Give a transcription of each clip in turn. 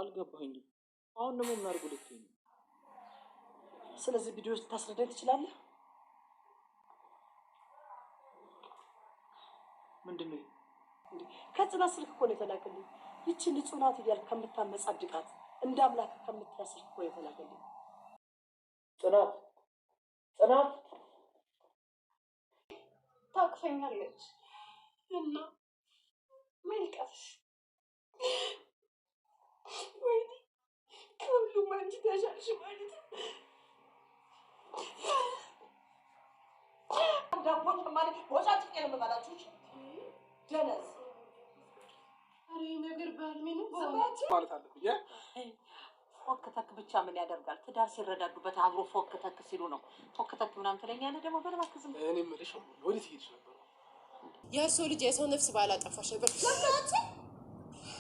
አልገባኝም። አሁን ደግሞ ምን አድርጎ ልትይኝ? ስለዚህ ቪዲዮ ታስረዳኝ ትችላለህ? ምንድን ነው? ከጽናት ስልክ እኮ ነው የተላከልኝ። ይቺ ንጹህ ናት እያልክ ከምታመጻድቃት እንደ አምላክ ከምትያስልክ እኮ ነው የተላከልኝ። ጽናት ጽናት ታቅፈኛለች እና መልቀሽ ወይኔ ከሁሉም አንቺ ተሻልሽ ማለት ዳቦ ጨማሪ ወጫጭቄ ነው የምበላችሁ። ደነዝ አሬ ነገር ባልሚ ነው ማለት አለብኝ። ፎክተክ ብቻ ምን ያደርጋል? ትዳር ሲረዳዱበት አብሮ ፎክተክ ሲሉ ነው። ፎክተክ ምናምን ትለኛለህ ደግሞ በለባክ ዝም እኔ የምልሽ ወዴት ሄድሽ ነበር? ያ ሰው ልጅ የሰው ነፍስ ባላጠፋሽ ነበር።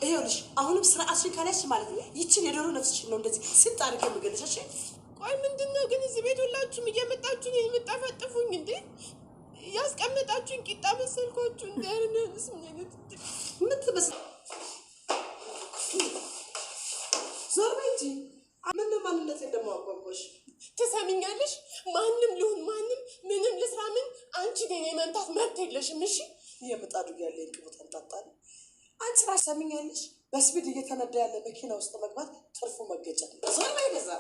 ይኸውልሽ አሁንም ስርዓትሽን ካላሽ ማለት ነው። ይችን የዶሮ ነፍስሽን ነው እንደዚህ ስጣርክ የምገልሽ። ቆይ ምንድነው ግን እዚህ ቤት ሁላችሁም እየመጣችሁ ነው የምታፈጥፉኝ እንዴ? ያስቀመጣችሁኝ ቂጣ መሰልኳችሁ እንደርነስ ምን ትመስል ዞር በይ እንጂ ምን ማንነት እንደማውቀውሽ ትሰሚኛለሽ? ማንም ልሁን ማንም ምንም ልስራ ምን አንቺ ደኔ መንታት መብት የለሽም። እሺ የምጣዱ ያለ እንቅቡት እንጣጣል። አንቺ ራስ ሰሚኛለሽ? በስፒድ እየተነዳ ያለ መኪና ውስጥ መግባት ትርፉ መገጨት። ዞር በይ ለዛ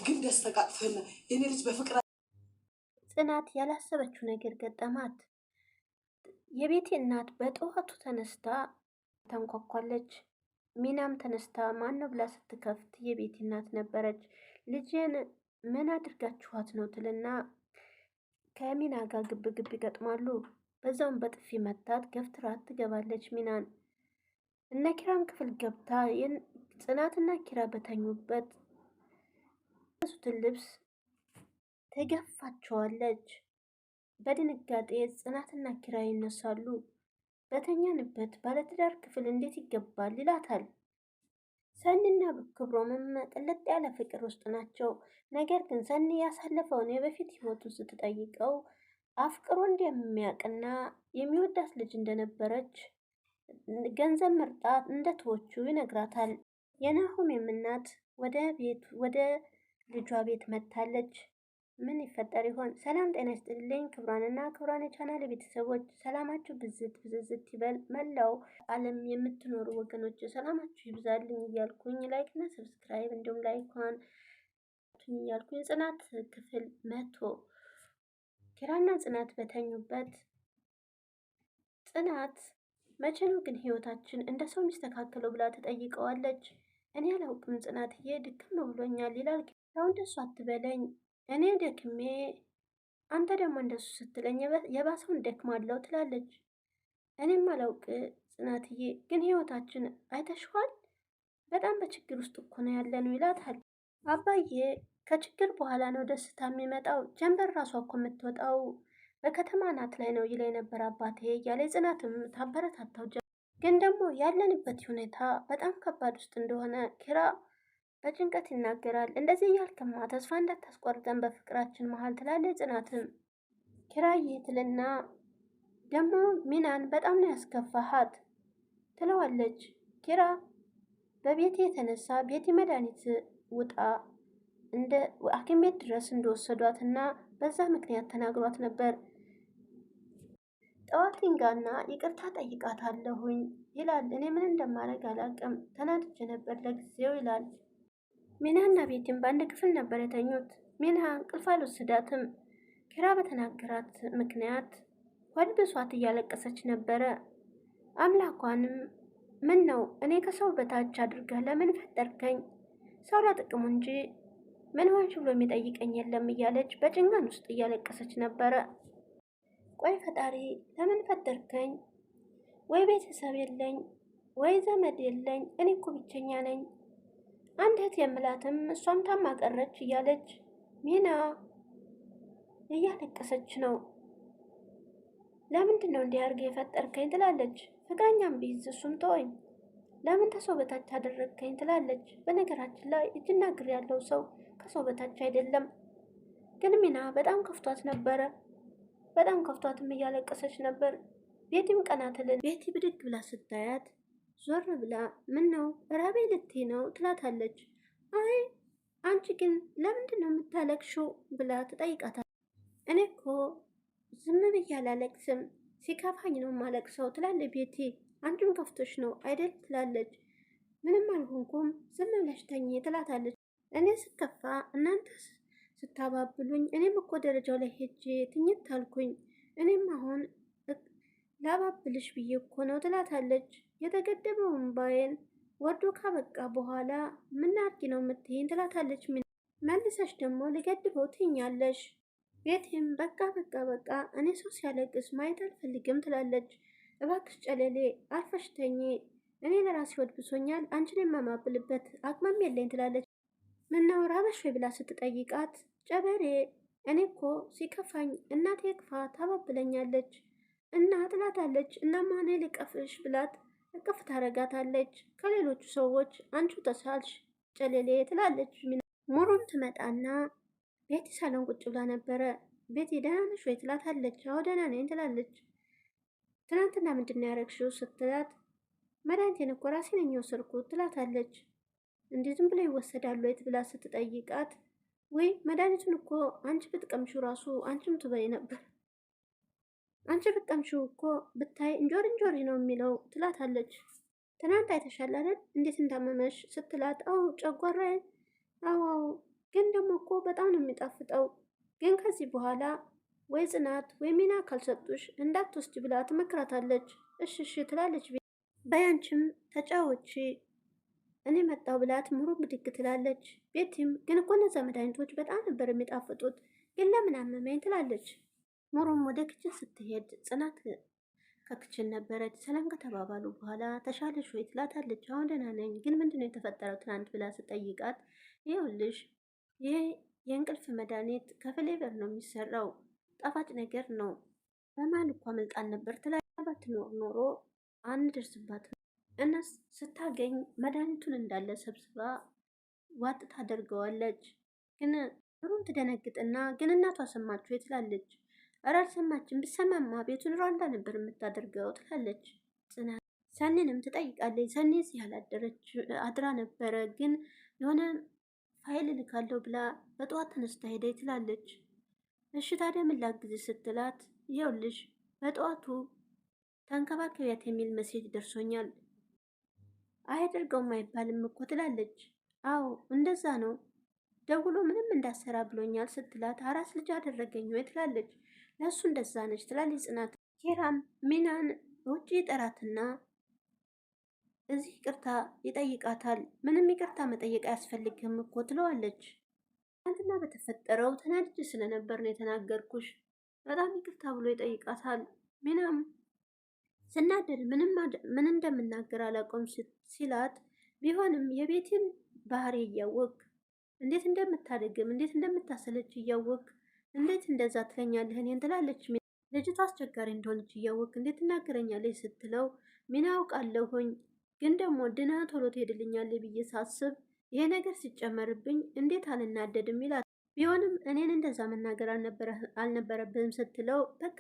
ግን ደስተቃጥፈና የኔ ልጅ በፍቅር ጽናት ያላሰበችው ነገር ገጠማት። የቤቲ እናት በጠዋቱ ተነስታ ተንኳኳለች። ሚናም ተነስታ ማን ነው ብላ ስትከፍት የቤቲ እናት ነበረች። ልጅን ምን አድርጋችኋት ነው ትልና ከሚና ጋር ግብ ግብ ይገጥማሉ። በዛውም በጥፊ መታት ገፍትራት ትገባለች ሚናን። እነ ኪራም ክፍል ገብታ ጽናትና ኪራ በተኙበት ሱትን ልብስ ተገፋቸዋለች። በድንጋጤ ጽናትና ኪራ ይነሳሉ። በተኛንበት ባለትዳር ክፍል እንዴት ይገባል ይላታል። ሰኒና ክብሮምም ቅልጥ ያለ ፍቅር ውስጥ ናቸው። ነገር ግን ሰኒ ያሳለፈውን የበፊት ህይወቱን ስትጠይቀው አፍቅሮ እንደሚያውቅና የሚወዳት ልጅ እንደነበረች ገንዘብ መርጣ እንደተወቹ ይነግራታል። የናሆሜም እናት ወደ ልጇ ቤት መጥታለች። ምን ይፈጠር ይሆን? ሰላም ጤና ይስጥልኝ ክብራንና ክብራን የቻናል ቤተሰቦች ሰላማችሁ ብዝዝት ይበል። መላው ዓለም የምትኖሩ ወገኖች ሰላማችሁ ይብዛልኝ እያልኩኝ ላይክና ሰብስክራይብ እንዲሁም ላይኳን እያልኩኝ ጽናት ክፍል 100 ኪራና ጽናት በተኙበት ጽናት መቼ ነው ግን ህይወታችን እንደ ሰው የሚስተካከለው ብላ ትጠይቀዋለች። እኔ አላውቅም ጽናትዬ ድክም ብሎኛል ይላል። ያው እንደሱ አትበለኝ እኔ ደክሜ አንተ ደግሞ እንደሱ ስትለኝ የባሰውን ደክማለሁ ትላለች። እኔም አላውቅ ጽናትዬ ግን ህይወታችን አይተሽዋል፣ በጣም በችግር ውስጥ እኮ ነው ያለነው ይላታል። አባዬ ከችግር በኋላ ነው ደስታ የሚመጣው፣ ጀንበር ራሷ እኮ የምትወጣው በከተማ ናት ላይ ነው ይለኝ ነበር አባቴ እያለ ጽናትም ታበረታታው። ግን ደግሞ ያለንበት ሁኔታ በጣም ከባድ ውስጥ እንደሆነ ኪራ በጭንቀት ይናገራል። እንደዚህ እያልክማ ተስፋ እንዳታስቆርጠን በፍቅራችን መሀል ትላለች ጽናትም። ኪራዬ ትልና ደግሞ ሚናን በጣም ነው ያስከፋሃት ትለዋለች። ኪራ በቤቴ የተነሳ ቤቲ መድኃኒት ውጣ እንደ ሐኪም ቤት ድረስ እንደወሰዷትና በዛ ምክንያት ተናግሯት ነበር። ጠዋቲንጋና ይቅርታ ጠይቃታለሁኝ ይላል። እኔ ምን እንደማደርግ አላውቅም ተናድጄ ነበር ለጊዜው ይላል። ሚናና ቤቲም በአንድ ክፍል ነበር የተኙት። ሚና እንቅልፍ አልወሰዳትም። ኪራ በተናገራት ምክንያት ሆድ ብሷት እያለቀሰች ነበረ። አምላኳንም ምን ነው እኔ ከሰው በታች አድርገህ ለምን ፈጠርከኝ? ሰው ለጥቅሙ እንጂ ምን ሆንሽ ብሎ የሚጠይቀኝ የለም እያለች በጭንቀት ውስጥ እያለቀሰች ነበረ። ቆይ ፈጣሪ ለምን ፈጠርከኝ? ወይ ቤተሰብ የለኝ ወይ ዘመድ የለኝ፣ እኔ እኮ ብቸኛ ነኝ። አንድ እህት የምላትም እሷም ታማ ቀረች እያለች ሚና እያለቀሰች ነው። ለምንድን ነው እንዲህ አድርገህ የፈጠርከኝ ትላለች። ፍቅረኛም ቢይዝ እሱም ተወኝ፣ ለምን ከሰው በታች አደረግከኝ ትላለች። በነገራችን ላይ እጅና እግር ያለው ሰው ከሰው በታች አይደለም። ግን ሚና በጣም ከፍቷት ነበረ። በጣም ከፍቷትም እያለቀሰች ነበር። ቤቲም ቀና ትልን። ቤቲ ብድግ ብላ ስታያት ዞር ብላ ምን ነው ራቤ ልትይ ነው ትላታለች። አይ አንቺ ግን ለምንድን ነው የምታለቅሽው ብላ ትጠይቃታለች። እኔ እኮ ዝም ብዬ አላለቅስም ሲከፋኝ ነው ማለቅሰው ትላለች ቤቲ። አንቺም ከፍቶሽ ነው አይደል ትላለች። ምንም አልሆንኩም ዝም ብለሽ ተኝ ትላታለች። እኔ ስከፋ እናንተ ስታባብሉኝ እኔም እኮ ደረጃው ላይ ሄጄ ትኝት አልኩኝ። እኔም አሁን ላባብልሽ ብዬ እኮ ነው ትላታለች። የተገደበው እምባዬን ወርዶ ካበቃ በኋላ ምን አድርጊ ነው የምትይኝ ትላታለች። መልሰሽ ደግሞ ልገድበው ትይኛለሽ። ቤቴም በቃ በቃ በቃ እኔ ሰው ሲያለቅስ ማየት አልፈልግም ትላለች። እባክሽ ጨለሌ አርፈሽ ተኚ፣ እኔ ለራሴ ወድ ብሶኛል፣ አንቺን የማማብልበት አቅማም የለኝ ትላለች። ምነው ራበሽ ወይ ብላ ስትጠይቃት ጨበሬ እኔ እኮ ሲከፋኝ እናቴ ክፋ ታባብለኛለች እና ትላታለች። እናማ እኔ ልቀፍሽ ብላት እቅፍ ታረጋታለች። ከሌሎቹ ሰዎች አንቺ ተሳልሽ ጨለሌ ትላለች። ሙሩም ትመጣና ቤቲ ሳሎን ቁጭ ብላ ነበረ። ቤቲ ደህና ነሽ ወይ ትላታለች። አዎ ደህና ነኝ ትላለች። ትናንትና ምንድን ነው ያደረግሽው ስትላት መድኃኒቴን እኮ ራሴ ነኝ የወሰድኩት ትላታለች። እንዲህ ዝም ብሎ ይወሰዳሉ ወይ ብላ ስትጠይቃት ወይ መድኃኒቱን እኮ አንቺ ብትቀምሺው ራሱ አንቺም ትበይ ነበር፣ አንቺ ብትቀምሺው እኮ ብታይ እንጆሪ እንጆሪ ነው የሚለው ትላታለች። ትናንት አይተሻል አይደል እንዴት እንዳመመሽ ስትላት አዎ ጨጓራዬ አዎ ግን ደግሞ እኮ በጣም ነው የሚጣፍጠው፣ ግን ከዚህ በኋላ ወይ ጽናት ወይ ሚና ካልሰጡሽ እንዳትወስድ ብላ ትመክራታለች። እሺ እሺ ትላለች። በያንቺም ተጫወቺ እኔ መጣው ብላት ሙሩ ብድግ ትላለች። ቤቲም ግን እኮ እነዛ መድኃኒቶች በጣም ነበር የሚጣፍጡት፣ ግን ለምን አመመኝ ትላለች። ሙሩም ወደ ክችን ስትሄድ ጽናት ከክችን ነበረች። ሰላም ከተባባሉ በኋላ ተሻለሽ ወይ ትላታለች። አሁን ደህና ነኝ፣ ግን ምንድነው የተፈጠረው ትናንት ብላ ስጠይቃት ይኸውልሽ ይሄ የእንቅልፍ መድኃኒት ከፍሌቨር ነው የሚሰራው፣ ጣፋጭ ነገር ነው። በማን እኮ አመልጣን ነበር ትላባት ኖሮ አንደርስባት እና ስታገኝ መድኃኒቱን እንዳለ ሰብስባ ዋጥ ታደርገዋለች። ግን ሩም ትደነግጥና ግን እናቷ ሰማችሁ ወይ ትላለች። ኧረ አልሰማችም፣ ብሰማማ ቤቱን ሯንዳ ነበር የምታደርገው ትላለች። ጽናት ሰኒንም ትጠይቃለች። ሰኒ እዚህ ያላደረች አድራ ነበረ፣ ግን የሆነ ፋይል ልካለሁ ብላ በጠዋት ተነስታ ሄደች ትላለች። እሺ ታዲያ ምን ላግዝሽ ስትላት ይኸውልሽ በጠዋቱ ተንከባከቢያት የሚል መሴጅ ደርሶኛል። አያደርገውም አይባልም እኮ ትላለች። አዎ እንደዛ ነው፣ ደውሎ ምንም እንዳሰራ ብሎኛል ስትላት አራስ ልጅ አደረገኝ ወይ ትላለች። ለእሱ እንደዛ ነች ትላለች ጽናት። ኪራም ሚናን ውጭ ጠራትና እዚህ ይቅርታ ይጠይቃታል። ምንም ይቅርታ መጠየቅ አያስፈልግም እኮ ትለዋለች። ትናንትና በተፈጠረው ተናድጄ ስለነበር ነው የተናገርኩሽ፣ በጣም ይቅርታ ብሎ ይጠይቃታል። ሚናም ስናደድ ምን እንደምናገር አላውቅም ሲላት ቢሆንም የቤትን ባህሪ እያወቅ እንዴት እንደምታደግም እንዴት እንደምታሰለች እያወቅ እንዴት እንደዛ ትለኛለህ እኔን ትላለች። ልጅቷ አስቸጋሪ እንደሆነች እያወቅ እንዴት ትናገረኛለች ስትለው ሚና አውቃለሁኝ፣ ግን ደግሞ ድና ቶሎ ትሄድልኛለች ብዬ ሳስብ ይሄ ነገር ሲጨመርብኝ እንዴት አልናደድም ይላል። ቢሆንም እኔን እንደዛ መናገር አልነበረብህም ስትለው በቃ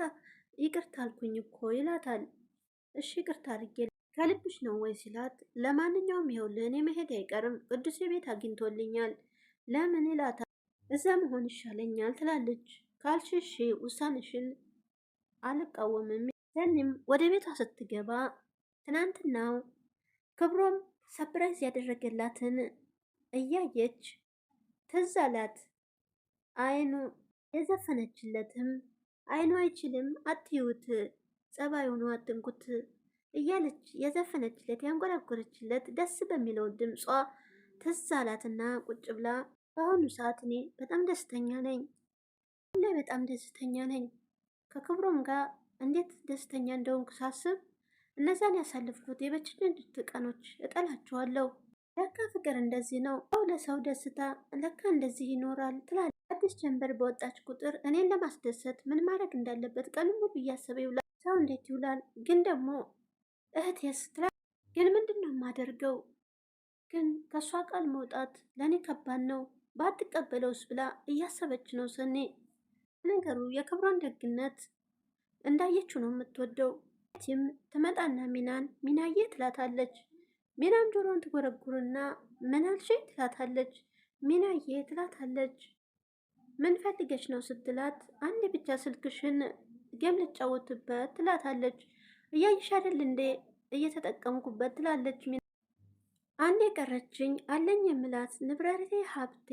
ይቅርታ አልኩኝ እኮ ይላታል። እሺ ይቅርታ አድርጌ ከልብሽ ነው ወይ ሲላት ለማንኛውም ይኸውልህ እኔ መሄድ አይቀርም ቅዱሴ ቤት አግኝቶልኛል ለምን ይላታል። እዛ መሆን ይሻለኛል ትላለች። ካልሽሽ ውሳኔሽን አልቃወምም። ሰኒም ወደ ቤቷ ስትገባ ትናንትናው ክብሮም ሰፕራይዝ ያደረገላትን እያየች ትዝ አላት። አይኑ የዘፈነችለትም አይኑ አይችልም አትዩት ጸባዩን አትንኩት እያለች የዘፈነችለት ያንጎራጎረችለት ደስ በሚለው ድምጿ ትዝ አላትና ቁጭ ብላ በአሁኑ ሰዓት እኔ በጣም ደስተኛ ነኝ፣ ሁሌ በጣም ደስተኛ ነኝ። ከክብሮም ጋር እንዴት ደስተኛ እንደሆንኩ ሳስብ እነዛን ያሳለፍኩት የበችነት ቀኖች እጠላቸዋለሁ። ለካ ፍቅር እንደዚህ ነው፣ ለሰው ደስታ ለካ እንደዚህ ይኖራል ትላለች። አዲስ ጀንበር በወጣች ቁጥር እኔን ለማስደሰት ምን ማድረግ እንዳለበት ቀን ሙሉ እያሰበ ይውላል። ሰው እንዴት ይውላል? ግን ደግሞ እህቴስ ትላለች። ግን ምንድን ነው የማደርገው? ግን ከእሷ ቃል መውጣት ለእኔ ከባድ ነው። ባትቀበለውስ ብላ እያሰበች ነው ሰኒ። ነገሩ የክብሯን ደግነት እንዳየችው ነው የምትወደው። ቲም ትመጣና ሚናዬ ትላታለች። ሚናም ጆሮን ትጎረጉርና ምን አልሽኝ ትላታለች። ሚናዬ ትላታለች። ምን ፈልገች ነው ስትላት፣ አንድ ብቻ ስልክሽን ጌም ልጫወትበት ትላታለች። እያየሽ አይደል እንዴ እየተጠቀምኩበት ትላለች። አንድ የቀረችኝ አለኝ የምላት ንብረቴ ሀብቴ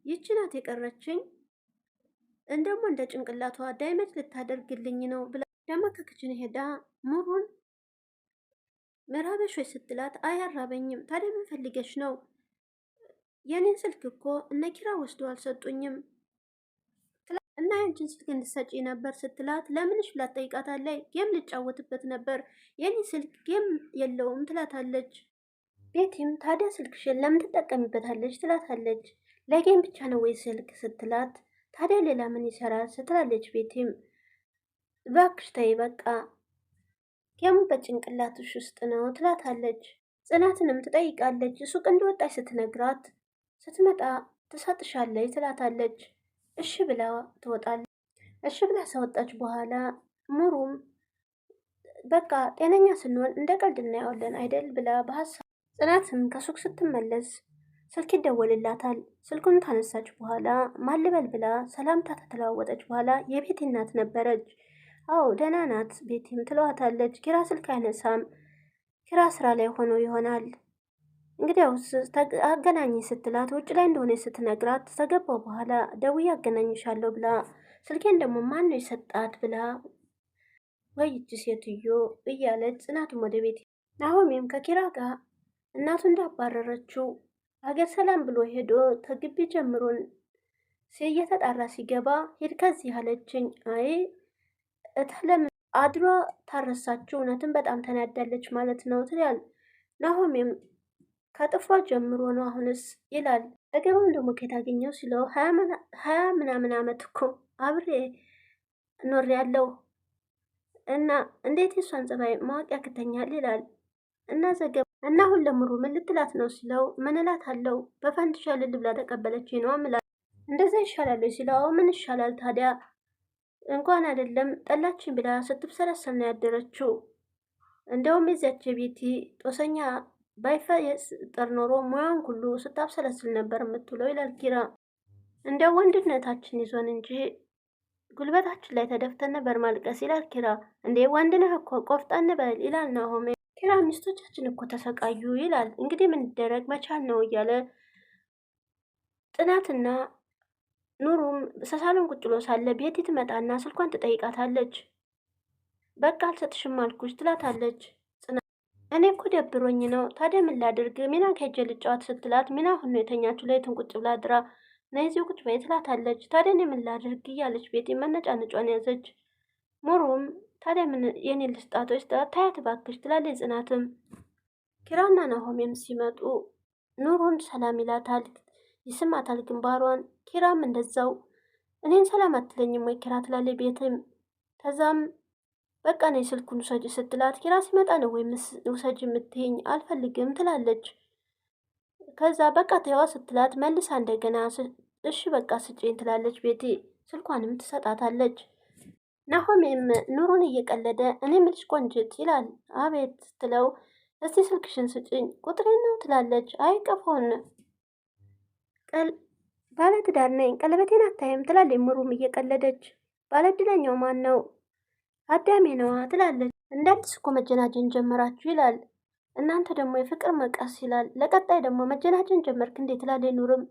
ይቺ ናት የቀረችኝ፣ እንደሞ እንደ ጭንቅላቷ ዳይመንድ ልታደርግልኝ ነው ብላ ደግሞ ከክችን ሄዳ ሙሩን ምራበሽ ወይ ስትላት፣ አያራበኝም። ታዲያ ምን ፈልገሽ ነው? የኔን ስልክ እኮ እነ ኪራ ወስደው አልሰጡኝም እና ያንቺን ስልክ እንድትሰጪ ነበር ስትላት፣ ለምንሽ ብላ ትጠይቃታለች። ጌም ልጫወትበት ነበር፣ የኔ ስልክ ጌም የለውም ትላታለች። ቤቲም ታዲያ ስልክሽን ለምን ትጠቀሚበታለች ትላታለች። ለጌም ብቻ ነው ወይ ስልክ ስትላት፣ ታዲያ ሌላ ምን ይሰራል ስትላለች። ቤቲም እባክሽ ተይ በቃ ጌሙ በጭንቅላትሽ ውስጥ ነው ትላታለች። ጽናትንም ትጠይቃለች። ሱቅ እንደወጣች ስትነግራት ስትመጣ ትሰጥሻለች ትላታለች። እሺ ብላ ትወጣለች። እሺ ብላ ሰወጣች በኋላ ሙሩም በቃ ጤነኛ ስንሆን እንደ ቀልድ እናየዋለን አይደል ብላ በሀሳብ ጽናትም ከሱቅ ስትመለስ ስልክ ይደወልላታል። ስልኩን ታነሳች በኋላ ማልበል ብላ ሰላምታ ተተለዋወጠች በኋላ የቤቲ እናት ነበረች። አዎ ደህና ናት ቤቲም ትለዋታለች። ኪራ ስልክ አይነሳም፣ ኪራ ስራ ላይ ሆኖ ይሆናል እንግዲያውስ አገናኝ ስትላት ውጭ ላይ እንደሆነ ስትነግራት ተገባው በኋላ ደውዬ አገናኝሻለሁ ብላ ስልኬን ደግሞ ማን ነው የሰጣት ብላ ወይጅ ሴትዮ እያለች ጽናትም ወደ ቤት ናሆሜም ከኪራ ጋር እናቱ እንዳባረረችው ሀገር ሰላም ብሎ ሄዶ ከግቢ ጀምሮን እየተጣራ ሲገባ ሄድ ከዚህ አለችኝ። አይ እተለም አድሯ ታረሳችው እውነትም በጣም ተናዳለች ማለት ነው ትላል። ናሆሜም ከጥፍሯ ጀምሮ ነው አሁንስ ይላል። ተገባም ደግሞ ከታገኘው ሲለው 20 ምናምን አመት እኮ አብሬ ኖር ያለው እና እንዴት የሷን ጸባይ ማወቅ ያክተኛል ይላል። እና ዘገባ እና አሁን ለምሩ ምን ልትላት ነው ሲለው ምን እላት አለው በፈንድሻ ልል ብላ ተቀበለች ነው ምላል። እንደዛ ይሻላል ሲለው ምን ይሻላል ታዲያ እንኳን አይደለም ጠላችን ብላ ስትብሰለሰል ነው ያደረችው። እንደውም የዚያች ቤቲ ጦሰኛ ባይፈጠር ኖሮ ሙያን ሁሉ ስታብሰለስል ነበር የምትውለው ይላል ኪራ። እንደ ወንድነታችን ይዞን እንጂ ጉልበታችን ላይ ተደፍተን ነበር ማልቀስ ይላል ኪራ። እንዴ ወንድ ነህ እኮ ቆፍጣን በል ይላል ናሆሜ። ኪራ ሚስቶቻችን እኮ ተሰቃዩ ይላል። እንግዲህ ምን ይደረግ መቻል ነው እያለ ጽናትና ኑሩም ሰሳሎን ቁጭ ብሎ ሳለ ቤቲ ትመጣና ስልኳን ትጠይቃታለች። በቃ አልሰጥሽም አልኩሽ ትላታለች። ጽናት እኔ እኮ ደብሮኝ ነው ታዲያ ምን ላድርግ ሚና ከሄጀ ልጫወት ስትላት ሚና ሁሉ የተኛችሁ ሌሊቱን ቁጭ ብላ ድራ ነይዚው ቁጭ በይ ትላታለች። ታዲያ እኔ ምን ላድርግ እያለች ቤቲ መነጫነጯን ያዘች። ሙሩም ታዲያ ምን የኔ ልስጣቶች ታያት እባክሽ ትላለች። ጽናትም ኪራና ናሆሜም ሲመጡ ኑሩን ሰላም ይላታል፣ ይስማታል ግንባሯን። ኪራም እንደዛው እኔን ሰላም አትለኝም ወይ ኪራ ትላለች ቤትም። ከዛም በቃ ነይ ስልኩን ውሰጅ ስትላት ኪራ ሲመጣ ነው ወይ ውሰጅ የምትይኝ አልፈልግም ትላለች። ከዛ በቃ ተይዋ ስትላት መልሳ እንደገና እሺ በቃ ስጪኝ ትላለች ቤቲ። ስልኳንም ትሰጣታለች። ናሆሜም ኑሩን እየቀለደ እኔ ምልሽ ቆንጅት ይላል። አቤት ስትለው እስቲ ስልክሽን ስጭኝ ቁጥሬን ነው ትላለች። አይ ቀፎን ባለትዳር ነኝ ቀለበቴን አታይም ትላለች ሙሩም እየቀለደች። ባለድለኛው ማን ነው? አዳሜ ነዋ ትላለች። እንደ አዲስ እኮ መጀናጀን ጀመራችሁ ይላል። እናንተ ደግሞ የፍቅር መቀስ ይላል። ለቀጣይ ደግሞ መጀናጀን ጀመርክ እንዴት ትላለች ኑርም።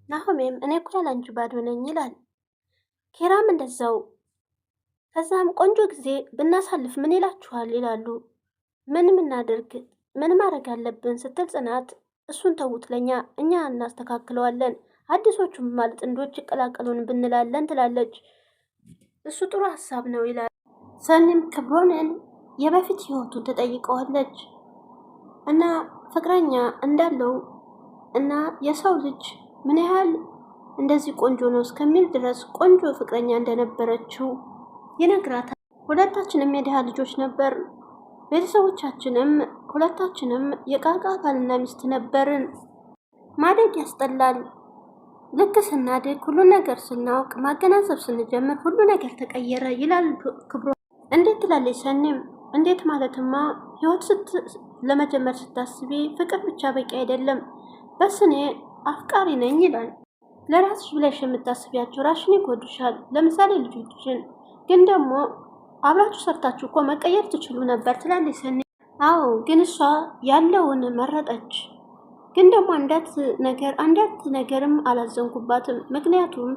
ናሆሜም እኔ እኮ ያላንቺ ባዶ ነኝ ይላል። ኪራም እንደዛው። ከዛም ቆንጆ ጊዜ ብናሳልፍ ምን ይላችኋል ይላሉ። ምን ምናደርግ ምን ማድረግ አለብን ስትል ጽናት እሱን ተዉት ለኛ እኛ እናስተካክለዋለን አዲሶቹም ማለት ጥንዶች ይቀላቀሉን ብንላለን ትላለች። እሱ ጥሩ ሀሳብ ነው ይላል። ሰኒም ክብሮንን የበፊት ህይወቱን ትጠይቀዋለች እና ፍቅረኛ እንዳለው እና የሰው ልጅ ምን ያህል እንደዚህ ቆንጆ ነው እስከሚል ድረስ ቆንጆ ፍቅረኛ እንደነበረችው ይነግራታል። ሁለታችንም የድሃ ልጆች ነበር፣ ቤተሰቦቻችንም ሁለታችንም የቃቃ ባልና ሚስት ነበርን። ማደግ ያስጠላል። ልክ ስናድግ ሁሉ ነገር ስናውቅ ማገናዘብ ስንጀምር ሁሉ ነገር ተቀየረ ይላል ክብሮ። እንዴት ትላለች ሰኒም። እንዴት ማለትማ ህይወት ለመጀመር ስታስቢ ፍቅር ብቻ በቂ አይደለም፣ በስኔ አፍቃሪ ነኝ ይላል። ለራስሽ ብለሽ የምታስቢያቸው ራሽን ይጎዱሻል። ለምሳሌ ልጆችን ግን ደግሞ አብራችሁ ሰርታችሁ እኮ መቀየር ትችሉ ነበር ትላለች ሰኒ። አዎ ግን እሷ ያለውን መረጠች። ግን ደግሞ አንዳት ነገርም አላዘንኩባትም። ምክንያቱም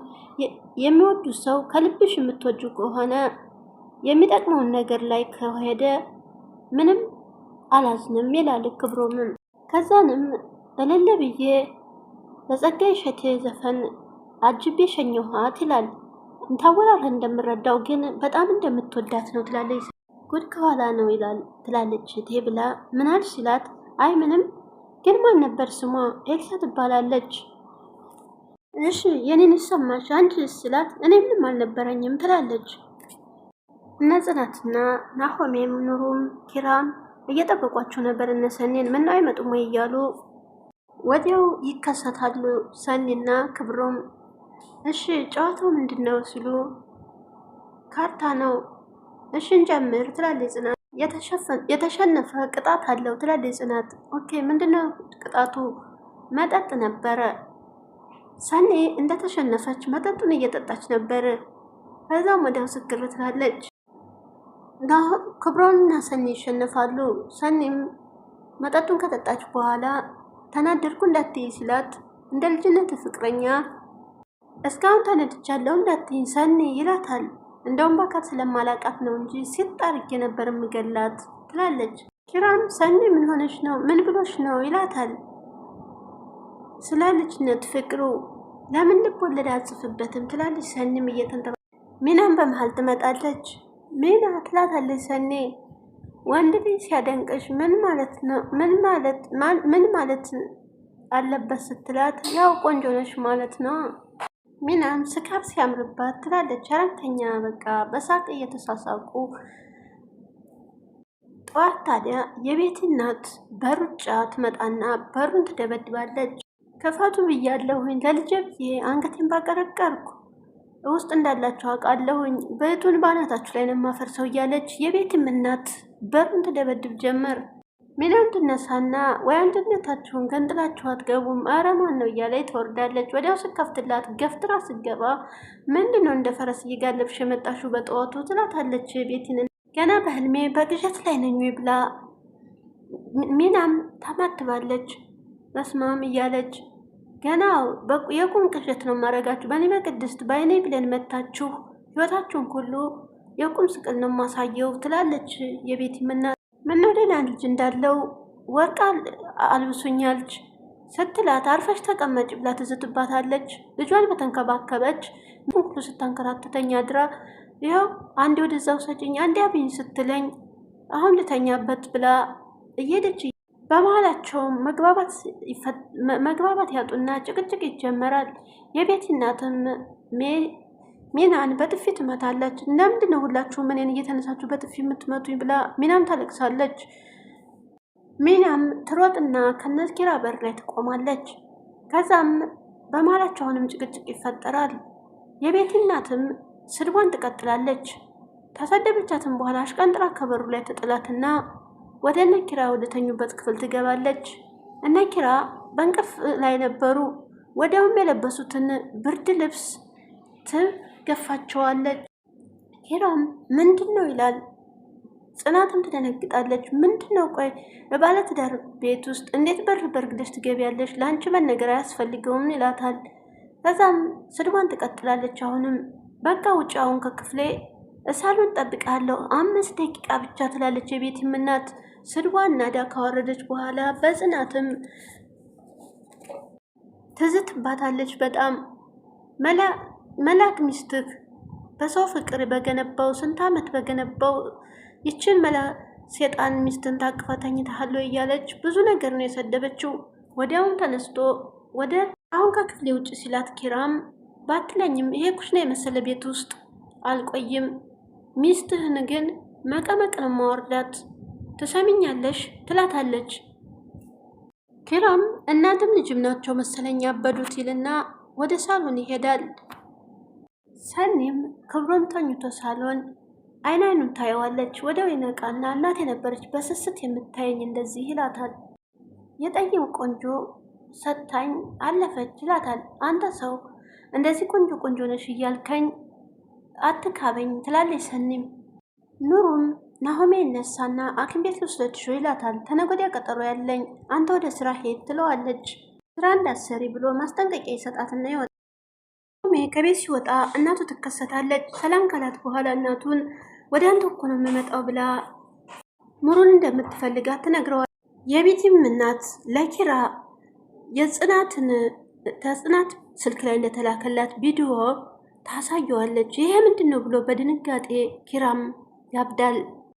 የሚወዱት ሰው ከልብሽ የምትወጁ ከሆነ የሚጠቅመውን ነገር ላይ ከሄደ ምንም አላዝንም ይላል ክብሮምም። ከዛንም እልል ብዬ በጸጋዬ እሸቴ ዘፈን አጅቤ ሸኘኋት ይላል። እንታወራለን እንደምረዳው ግን በጣም እንደምትወዳት ነው ትላለች። ጉድ ከኋላ ነው ይላል ትላለች እቴ ብላ ምናልሽ ሲላት አይ ምንም ግን ማን ነበር ስሟ? ኤልሳ ትባላለች። እሺ የኔን ሰማሽ አንቺ ስላት እኔ ምንም አልነበረኝም ትላለች። እነ ጽናትና ናሆሜም ኑሩም ኪራም እየጠበቋቸው ነበር እነ ሰኒን። ምነው አይመጡም ወይ እያሉ ወዲያው ይከሰታሉ ሰኒና ክብሮም። እሺ ጨዋታው ምንድን ነው ሲሉ ካርታ ነው። እሺ እንጀምር ትላለች ጽናት። የተሸነፈ ቅጣት አለው ትላለች ጽናት። ኦኬ ምንድነው ቅጣቱ? መጠጥ ነበረ። ሰኒ እንደተሸነፈች መጠጡን እየጠጣች ነበር። ከዛም ወዲያው ስክር ትላለች። ክብሮምና ሰኒ ይሸነፋሉ። ሰኒም መጠጡን ከጠጣች በኋላ ተናደድኩ እንዳትይ ሲላት እንደ ልጅነት ፍቅረኛ እስካሁን ተነድቻለሁ እንዳትይ ሰኒ ይላታል። እንደውም በአካል ስለማላቃት ነው እንጂ ሴት አድርጌ ነበር የምገላት ትላለች። ኪራም ሰኒ ምን ሆነሽ ነው? ምን ብሎሽ ነው ይላታል። ስለ ልጅነት ፍቅሩ ለምን ልብ ወለድ አጽፍበትም ትላለች። ሰኒም እየተንተባ ሚናም በመሀል ትመጣለች። ሚና ትላታለች ሰኒ ወንድ ልጅ ሲያደንቅሽ ምን ማለት ነው? ምን ማለት አለበት ስትላት ያው ቆንጆ ነሽ ማለት ነው። ሚናም ስካር ሲያምርባት ትላለች። አራተኛ በቃ በሳቅ እየተሳሳቁ ጠዋት ታዲያ የቤት እናት በሩጫ ትመጣና በሩን ትደበድባለች። ከፋቱ ብያለሁኝ ለልጄ ብዬ አንገቴን ባቀረቀርኩ ውስጥ እንዳላችሁ አውቃለሁኝ ቤቱን ባናታችሁ ላይ ነው የማፈርሰው እያለች የቤትም እናት በሩን ትደበድብ ጀመር። ሚናም ትነሳና ወይ አንድነታችሁን ገንጥላችሁ አትገቡም፣ ኧረ ማን ነው እያለች ትወርዳለች። ወዲያው ስከፍትላት ገፍትራ ስገባ ምንድን ነው እንደ ፈረስ እየጋለብሽ የመጣሽው በጠዋቱ ትላታለች ቤትን። ገና በህልሜ በቅዠት ላይ ነኝ ብላ ሚናም ታማትባለች። በስማም እያለች ገና የቁም ቅዠት ነው ማረጋችሁ፣ በእኔ በቅድስት በአይኔ ብለን መታችሁ ህይወታችሁን ሁሉ የቁም ስቅል ነው ማሳየው ትላለች የቤት ምና ምነው ደህና ልጅ እንዳለው ወርቅ አልብሱኛልች ስትላት አርፈሽ ተቀመጭ ብላ ትዝትባታለች። ልጇን በተንከባከበች ሁሉ ስታንከራተተኛ አድራ ይኸው አንዴ ወደዛው ሰጭኝ አንዴ አብኝ ስትለኝ አሁን ልተኛበት ብላ እየሄደች በመሀላቸውም መግባባት ያጡና ጭቅጭቅ ይጀመራል። የቤት እናትም ሚናን በጥፊ ትመታለች። ለምንድን ነው ሁላችሁም እኔን እየተነሳችሁ በጥፊ የምትመቱኝ ብላ ሚናም ታለቅሳለች። ሚናም ትሮጥና ከነኪራ በር ላይ ትቆማለች። ከዛም በመሀላቸውንም ጭቅጭቅ ይፈጠራል። የቤት እናትም ስድቧን ትቀጥላለች። ታሰደበቻትም በኋላ አሽቀንጥራ ከበሩ ላይ ትጥላትና ወደ እነኪራ ወደተኙበት ክፍል ትገባለች። እነኪራ በእንቅልፍ ላይ ነበሩ። ወዲያውም የለበሱትን ብርድ ልብስ ትገፋቸዋለች። ኪራም ምንድን ነው ይላል። ጽናትም ትደነግጣለች። ምንድን ነው? ቆይ በባለትዳር ቤት ውስጥ እንዴት በር በርግደሽ ትገቢያለሽ? ለአንቺ መነገር አያስፈልገውም ይላታል። ከዛም ስድቧን ትቀጥላለች። አሁንም በቃ ውጭ አሁን ከክፍሌ እሳሉን ጠብቃለሁ 5 ደቂቃ ብቻ ትላለች የቤት እናት። ስድቧን ናዳ ካወረደች በኋላ በጽናትም ትዝትባታለች በጣም መላክ ሚስትህ በሰው ፍቅር በገነባው ስንት ዓመት በገነባው ይችን መላ ሴጣን ሚስትን ታቅፋ ተኝተሃለሁ እያለች ብዙ ነገር ነው የሰደበችው። ወዲያውም ተነስቶ ወደ አሁን ከክፍሌ ውጭ ሲላት ኪራም ባትለኝም ይሄ ኩሽና የመሰለ ቤት ውስጥ አልቆይም፣ ሚስትህን ግን መቀመቅ ነው ማወርዳት ትሰሚኛለሽ ትላታለች። ኪራም እናትም ልጅም ናቸው መሰለኝ ያበዱት ይልና ወደ ሳሎን ይሄዳል። ሰኒም ክብሮም ተኝቶ ሳሎን አይኑን ታየዋለች። ወዲያው ይነቃና እናት የነበረች በስስት የምታየኝ እንደዚህ ይላታል። የጠይም ቆንጆ ሰታኝ አለፈች ይላታል። አንተ ሰው እንደዚህ ቆንጆ ቆንጆ ነሽ እያልከኝ አትካበኝ ትላለች ሰኒም። ኑሩም ናሆሜ ይነሳና ሐኪም ቤት ልውሰድሽ ይላታል። ተነገ ወዲያ ቀጠሮ ያለኝ አንተ ወደ ስራ ሄድ ትለዋለች። ስራ እንዳሰሪ ብሎ ማስጠንቀቂያ ይሰጣትና ይወጣል። ናሆሜ ከቤት ሲወጣ እናቱ ትከሰታለች። ሰላም ካላት በኋላ እናቱን ወደ አንተ እኮ ነው የምመጣው ብላ ሙሩን እንደምትፈልጋት ትነግረዋል። የቤቲም እናት ለኪራ ተጽናት ስልክ ላይ እንደተላከላት ቪዲዮ ታሳየዋለች። ይሄ ምንድን ነው ብሎ በድንጋጤ ኪራም ያብዳል።